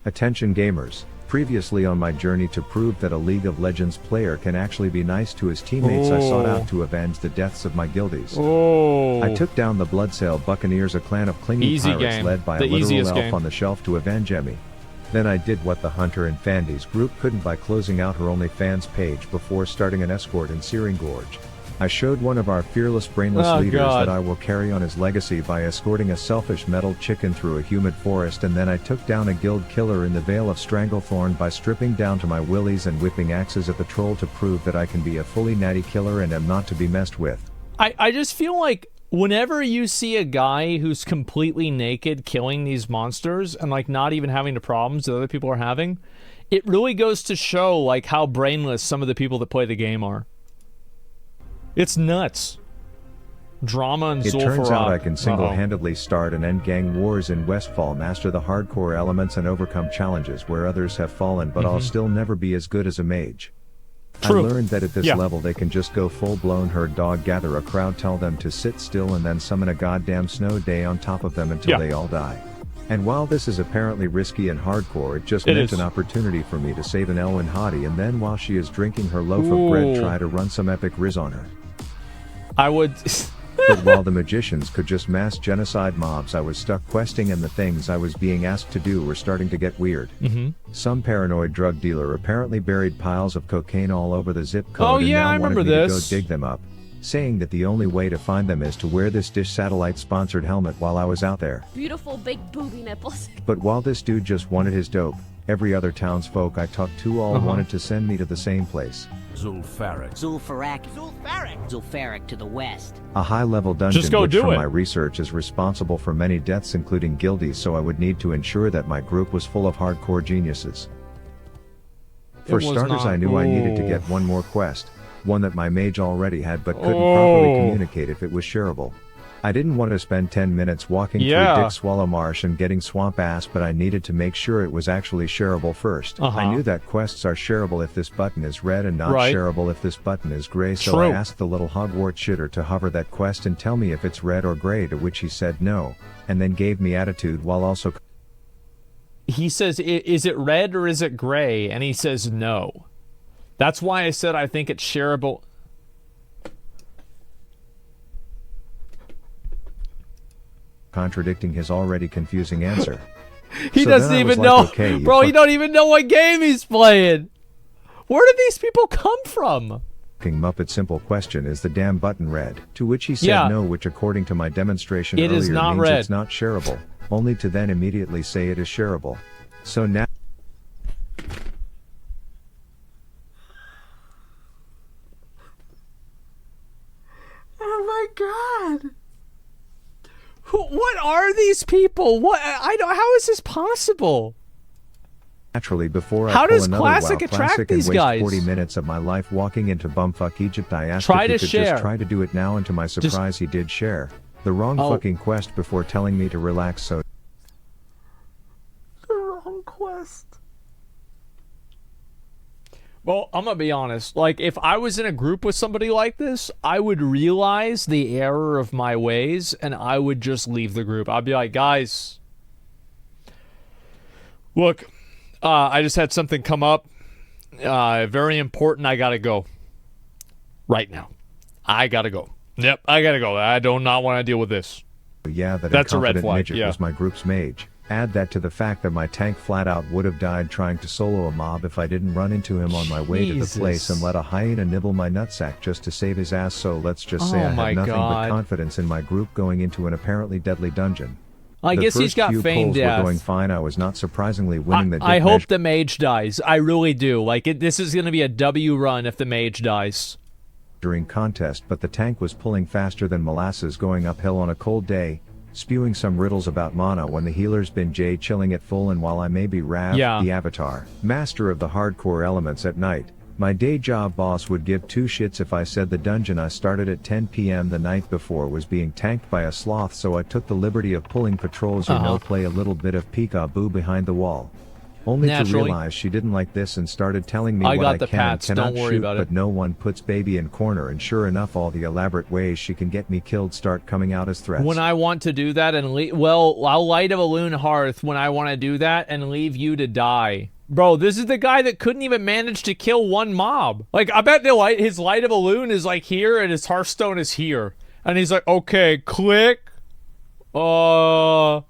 Attention gamers, previously on my journey to prove that a League of Legends player can actually be nice to his teammates, I sought out to avenge the deaths of my guildies. I took down the Bloodsail Buccaneers, a clan of clinging pirates led by a literal elf on the shelf to avenge Emmy. Then I did what the Hunter and Fandies group couldn't by closing out her OnlyFans page before starting an escort in Searing Gorge. I showed one of our fearless brainless leaders that I will carry on his legacy by escorting a selfish metal chicken through a humid forest, and then I took down a guild killer in the Vale of Stranglethorn by stripping down to my willies and whipping axes at the troll to prove that I can be a fully natty killer and am not to be messed with. I just feel like whenever you see a guy who's completely naked killing these monsters and like not even having the problems that other people are having, it really goes to show like how brainless some of the people that play the game are. It's nuts. Drama and Zul'Farrak. It turns out I can single-handedly start and end gang wars in Westfall, master the hardcore elements, and overcome challenges where others have fallen, but I'll still never be as good as a mage. True. I learned that at this level they can just go full-blown herd dog, gather a crowd, tell them to sit still, and then summon a goddamn snow day on top of them until they all die. And while this is apparently risky and hardcore, it just meant an opportunity for me to save an Elwyn hottie, and then while she is drinking her loaf of bread, try to run some epic riz on her. I would... But while the magicians could just mass genocide mobs, I was stuck questing, and the things I was being asked to do were starting to get weird. Some paranoid drug dealer apparently buried piles of cocaine all over the zip code and now wanted me to go dig them up, saying that the only way to find them is to wear this Dish Satellite-sponsored helmet while I was out there. Beautiful big booby nipples. But while this dude just wanted his dope, every other townsfolk I talked to all wanted to send me to the same place. Zul'Farrak. Zul'Farrak to the west. A high-level dungeon which from my research is responsible for many deaths including guildies, so I would need to ensure that my group was full of hardcore geniuses. For starters, I knew I needed to get one more quest, one that my mage already had but couldn't properly communicate if it was shareable. I didn't want to spend 10 minutes walking through Dick Swallow Marsh and getting swamp ass, but I needed to make sure it was actually shareable first. I knew that quests are shareable if this button is red and not shareable if this button is gray, so I asked the little Hogwarts shitter to hover that quest and tell me if it's red or gray, to which he said no, and then gave me attitude while also... He says, is it red or is it gray? And he says no. That's why I said I think it's shareable... contradicting his already confusing answer. He doesn't even know, bro, he don't even know what game he's playing. Where do these people come from? Muppet, simple question, is the damn button red? To which he said no, which according to my demonstration earlier is not means red. It's not shareable, only to then immediately say it is shareable. So now... Oh my god! What are these people? What? How is this possible? Naturally, before how I pull does another Classic WoW attract Classic these and waste guys? 40 minutes of my life walking into bumfuck Egypt, I asked if he could just try to do it now, and to my surprise he did share the wrong fucking quest before telling me to relax. So the wrong quest. Well, I'm gonna be honest. Like, if I was in a group with somebody like this, I would realize the error of my ways, and I would just leave the group. I'd be like, guys, look, I just had something come up. Very important. I gotta go. Right now. I gotta go. Yep, I gotta go. I do not want to deal with this. Yeah, that's a red flag. Midget was my group's mage. Add that to the fact that my tank flat out would have died trying to solo a mob if I didn't run into him on my way to the place and let a hyena nibble my nutsack just to save his ass. So let's just say I had nothing but confidence in my group going into an apparently deadly dungeon. I guess he's got feigned death. Were going fine. I was not surprisingly winning the. I hope the mage dies. I really do. Like this is going to be a W run if the mage dies. During contest, but the tank was pulling faster than molasses going uphill on a cold day, spewing some riddles about mana when the healer's been chilling at full, and while I may be Rav, the avatar, master of the hardcore elements at night, my day job boss would give two shits if I said the dungeon I started at 10 PM the night before was being tanked by a sloth, so I took the liberty of pulling patrols, play a little bit of peekaboo behind the wall. Only to Naturally. realize she didn't like this and started telling me I what got I the can and pats, cannot don't worry shoot, about it. but no one puts baby in corner, and sure enough all the elaborate ways she can get me killed start coming out as threats. When I want to do that and leave... Well, I'll light a balloon hearth when I want to do that and leave you to die. Bro, this is the guy that couldn't even manage to kill one mob. Like, I bet his light a balloon is like here and his hearthstone is here. And he's like, okay, click. Alright,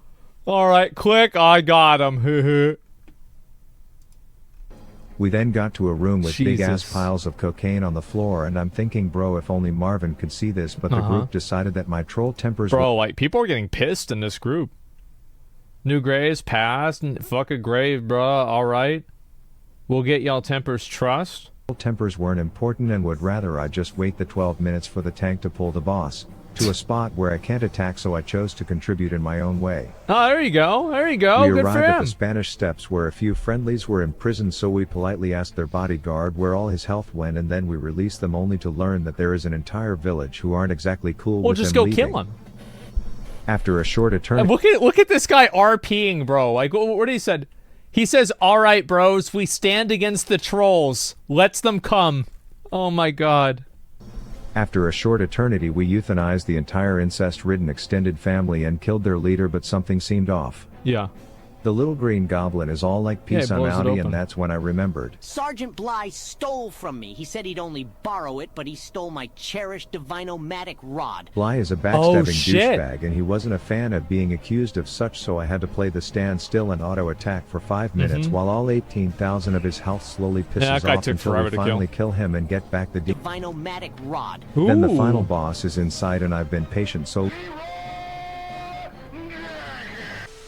click. I got him. We then got to a room with big ass Jesus. piles of cocaine on the floor, and I'm thinking, bro, if only Marvin could see this, but the group decided that my troll tempers Bro, like, people are getting pissed in this group. New graves passed, and fuck a grave, bruh. Alright. We'll get y'all tempers trust. tempers weren't important and would rather I just wait the 12 minutes for the tank to pull the boss to a spot where I can't attack, so I chose to contribute in my own way. Oh, there you go. There you go. We Good for arrived at him. the Spanish Steps where a few friendlies were imprisoned, so we politely asked their bodyguard where all his health went, and then we released them only to learn that there is an entire village who aren't exactly cool Well, with just them go leaving. kill him. After a short eternity, Look at this guy RPing, bro. Like, what he said? He says, "All right, bros, we stand against the trolls. Let's them come." Oh my god. After a short eternity, we euthanized the entire incest-ridden extended family and killed their leader, but something seemed off. Yeah. The little green goblin is all like, Yeah, peace, he I'm blows it outie, open. and that's when I remembered. Sergeant Bly stole from me. He said he'd only borrow it, but he stole my cherished Divinomatic rod. Bly is a Oh, backstabbing shit. douchebag, and he wasn't a fan of being accused of such, so I had to play the stand still and auto-attack for 5 minutes while all 18,000 of his health slowly pisses that guy off took until forever we to kill. finally kill him and get back the Divinomatic rod. Then the Ooh. final boss is inside, and I've been patient, so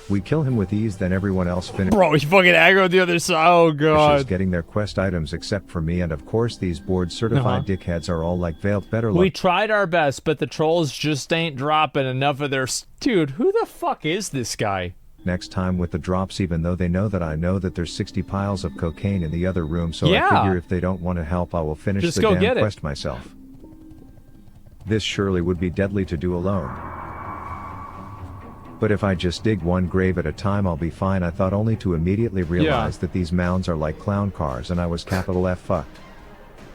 we kill him with ease, then everyone else finishes Bro, he fucking aggroed the other side. Oh god. getting their quest items except for me, and of course these board-certified dickheads are all like, Veil, better luck. We tried our best, but the trolls just ain't dropping enough of their... Dude, who the fuck is this guy? Next time with the drops, even though they know that there's 60 piles of cocaine in the other room, so Yeah. I figure if they don't want to help, I will finish Just the go damn get it. quest myself. This surely would be deadly to do alone. But if I just dig one grave at a time, I'll be fine. I thought, only to immediately realize that these mounds are like clown cars, and I was capital F fucked.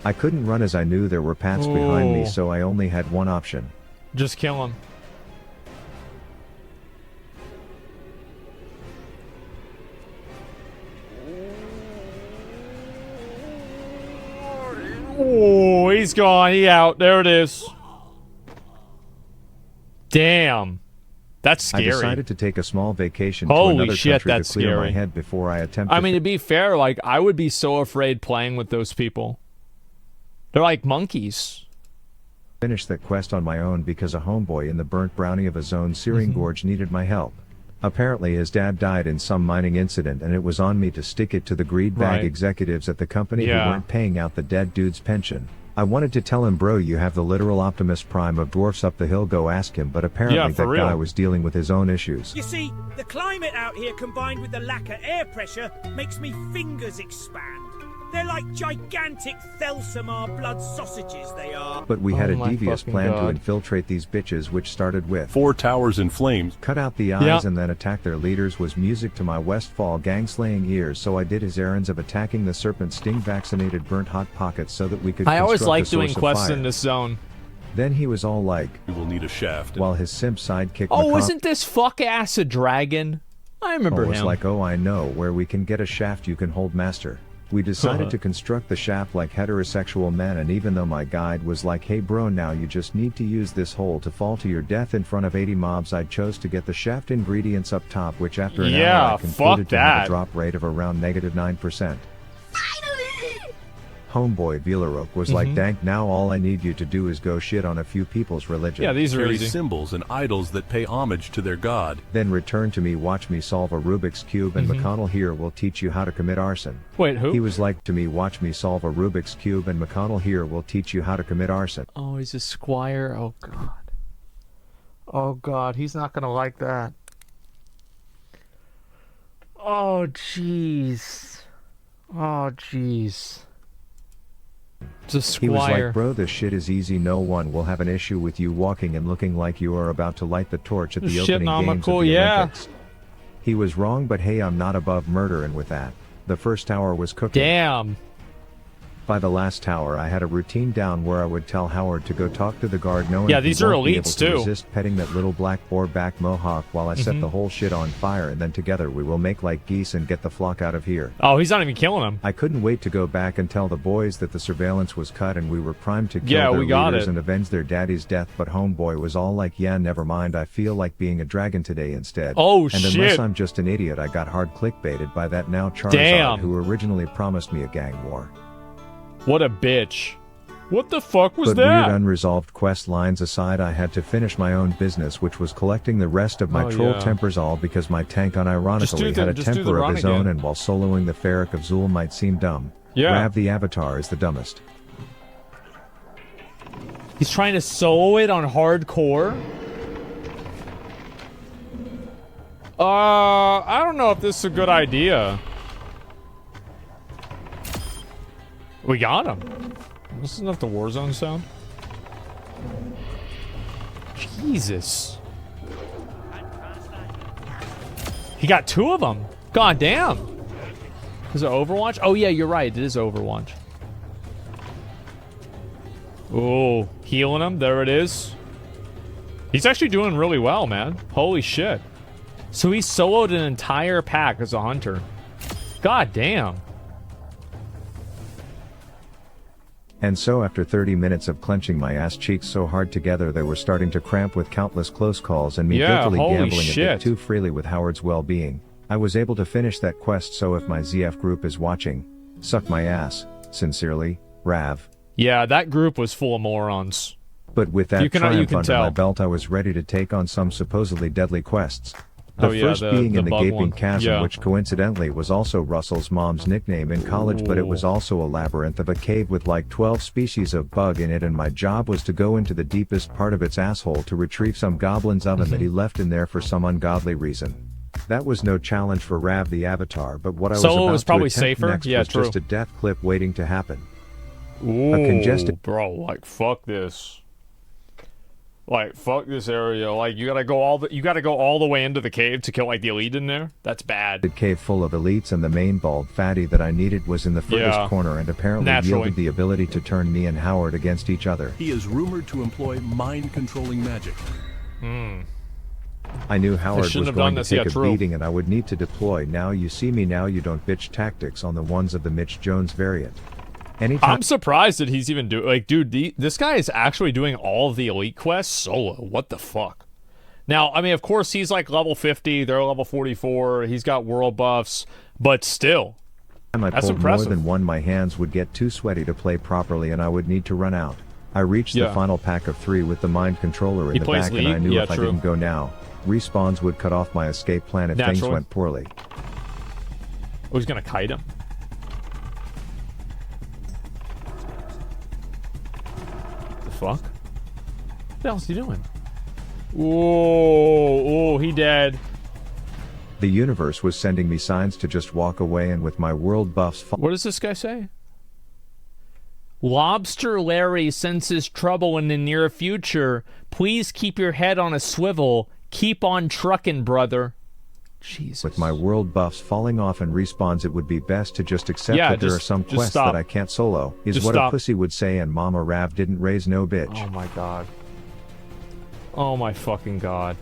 I couldn't run as I knew there were paths behind me, Oh. so I only had one option. Just kill him. Oh, he's gone. He out. There it is. Damn. That's I scary. decided to take a small vacation Holy to another shit, country that's to clear my scary. head before I attempt I to mean, to be fair, like, I would be so afraid playing with those people. They're like monkeys. finish that quest on my own because a homeboy in the burnt brownie of a zone Searing Gorge needed my help. Apparently his dad died in some mining incident, and it was on me to stick it to the greed bag Right. executives at the company Yeah. who weren't paying out the dead dude's pension. I wanted to tell him, bro, you have the literal Optimus Prime of dwarfs up the hill, go ask him, but apparently Yeah, for that guy real. was dealing with his own issues. You see, the climate out here combined with the lack of air pressure makes me fingers expand. They're like gigantic Thelsamar blood sausages, they are. But we had Oh a my devious fucking plan to God. infiltrate these bitches, which started with 4 towers in flames. cut out the eyes Yeah. and then attack their leaders was music to my Westfall gang-slaying ears, so I did his errands of attacking the serpent sting vaccinated burnt hot pockets so that we could I always construct like a doing source of quests fire. in this zone. Then he was all like, We will need a shaft. while his simp sidekick Oh, Macron isn't this fuck ass a dragon? I remember was him. like, oh, I know where we can get a shaft you can hold, master. We decided to construct the shaft like heterosexual men, and even though my guide was like, hey bro, now you just need to use this hole to fall to your death in front of 80 mobs, I chose to get the shaft ingredients up top, which after an Yeah, hour I concluded fuck to have that. a drop rate of around -9%. Homeboy Velarok was like, dank, now all I need you to do is go shit on a few people's religion. Yeah, these are Carry easy. symbols and idols that pay homage to their god. Then return to me, watch me solve a Rubik's Cube, and McConnell here will teach you how to commit arson. Wait, who? He was like, to me, watch me solve a Rubik's Cube, and McConnell here will teach you how to commit arson. Oh, he's a squire. Oh god. Oh god, he's not gonna like that. Oh jeez. Oh jeez. It's a He was squire. like, bro, this shit is easy, no one will have an issue with you walking and looking like you are about to light the torch at the opening games of Shitnomical, the yeah. Olympics. He was wrong, but hey, I'm not above murder, and with that, The first tower was cooking. Damn. By the last tower, I had a routine down where I would tell Howard to go talk to the guard, knowing Yeah, he these are won't be able elites, to too. resist petting that little black boar back mohawk while I set the whole shit on fire, and then together we will make like geese and get the flock out of here. Oh, he's not even killing him. I couldn't wait to go back and tell the boys that the surveillance was cut and we were primed to kill Yeah, their we got leaders it. and avenge their daddy's death, but homeboy was all like, yeah, never mind, I feel like being a dragon today instead. Oh, and shit. unless I'm just an idiot, I got hard clickbaited by that now Charizard Damn. who originally promised me a gang war. What a bitch. What the fuck was But that? weird unresolved quest lines aside, I had to finish my own business, which was collecting the rest of my Oh, troll yeah. tempers, all because my tank unironically had a just do the temper of run his own, again. and while soloing the Ferric of Zul might seem dumb, Yeah. Rav the Avatar is the dumbest. He's trying to solo it on hardcore. I don't know if this is a good idea. We got him. This is not the Warzone sound. Jesus. He got two of them. God damn. Is it Overwatch? Oh yeah, you're right. It is Overwatch. Oh, healing him. There it is. He's actually doing really well, man. Holy shit. So he soloed an entire pack as a hunter. God damn. And so after 30 minutes of clenching my ass cheeks so hard together they were starting to cramp with countless close calls and me Yeah, guiltily holy gambling a shit. bit too freely with Howard's well-being, I was able to finish that quest. So if my ZF group is watching, suck my ass. Sincerely, Rav. Yeah, that group was full of morons. But with that You can triumph under tell. my belt, I was ready to take on some supposedly deadly quests. Oh, The yeah, first being the in the bug Gaping one. Chasm, Yeah. which coincidentally was also Russell's mom's nickname in college, but it was Ooh. also a labyrinth of a cave with like 12 species of bug in it, and my job was to go into the deepest part of its asshole to retrieve some goblin's oven that he left in there for some ungodly reason. That was no challenge for Rav the Avatar, but what I was Solo about was to probably attempt safer. next Yeah, was true. just a death clip waiting to happen. Ooh, congested- bro, like fuck this. Like fuck this area. Like you gotta go all the way into the cave to kill like the elite in there. That's bad. Cave full of elites, and the main bald fatty that I needed was in the furthest Yeah. corner and apparently Naturally. yielded the ability to turn me and Howard against each other. He is rumored to employ mind-controlling magic. I knew Howard was shouldn't have going done to this. Yeah, take a true. beating and I would need to deploy now you see me now you don't bitch tactics on the ones of the Mitch Jones variant. Anytime I'm surprised that he's even doing like, dude. This guy is actually doing all of the elite quests solo. What the fuck? Now, I mean, of course, he's like level 50. They're level 44. He's got world buffs, but still, I that's pulled impressive. more than one, my hands would get too sweaty to play properly and I would need to run out. I reached Yeah. the final pack of 3 with the mind controller in He the plays back and I League? knew Yeah, if I true. didn't go now, respawns would cut off my escape plan if things Naturally. went poorly. oh, he's gonna kite him. The fuck? What the hell's he doing? Oh, he dead. The universe was sending me signs to just walk away, and with my world buffs What does this guy say? Lobster Larry senses trouble in the near future. Please keep your head on a swivel. Keep on trucking, brother. Jesus. with my world buffs falling off and respawns, it would be best to just accept Yeah, that there are just- some just quests stop. that I can't solo, is Just what stop. a pussy would say, and Mama Rav didn't raise no bitch. Oh my god. Oh my fucking god.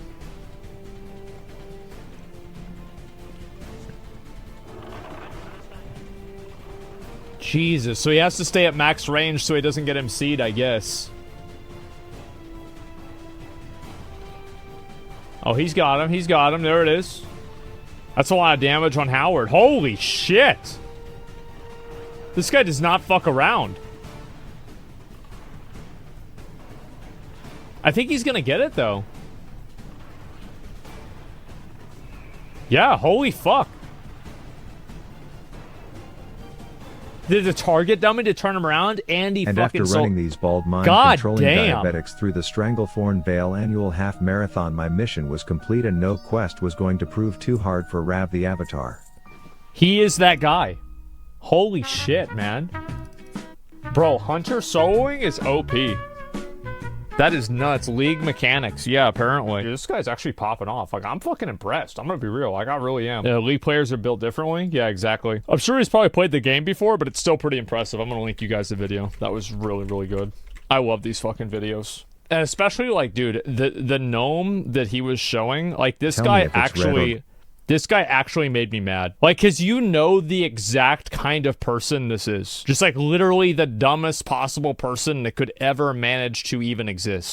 Jesus, so he has to stay at max range so he doesn't get MC'd, I guess. Oh, he's got him. He's got him. There it is. That's a lot of damage on Howard. Holy shit. This guy does not fuck around. I think he's gonna get it, though. Yeah, holy fuck. Did the target dummy to turn him around, and he And fucking after running these bald God mind-controlling damn. diabetics through the Stranglethorn Vale annual half marathon, my mission was complete and no quest was going to prove too hard for Rav the Avatar. He is that guy. Holy shit, man. Bro, Hunter soloing is OP. That is nuts. League mechanics. Yeah, apparently. Dude, this guy's actually popping off. Like, I'm fucking impressed. I'm gonna be real. Like, I really am. Yeah, League players are built differently. Yeah, exactly. I'm sure he's probably played the game before, but it's still pretty impressive. I'm gonna link you guys the video. That was really, really good. I love these fucking videos. And especially, like, dude, the gnome that he was showing, like, this guy actually made me mad. Like, because you know the exact kind of person this is. Just, like, literally the dumbest possible person that could ever manage to even exist.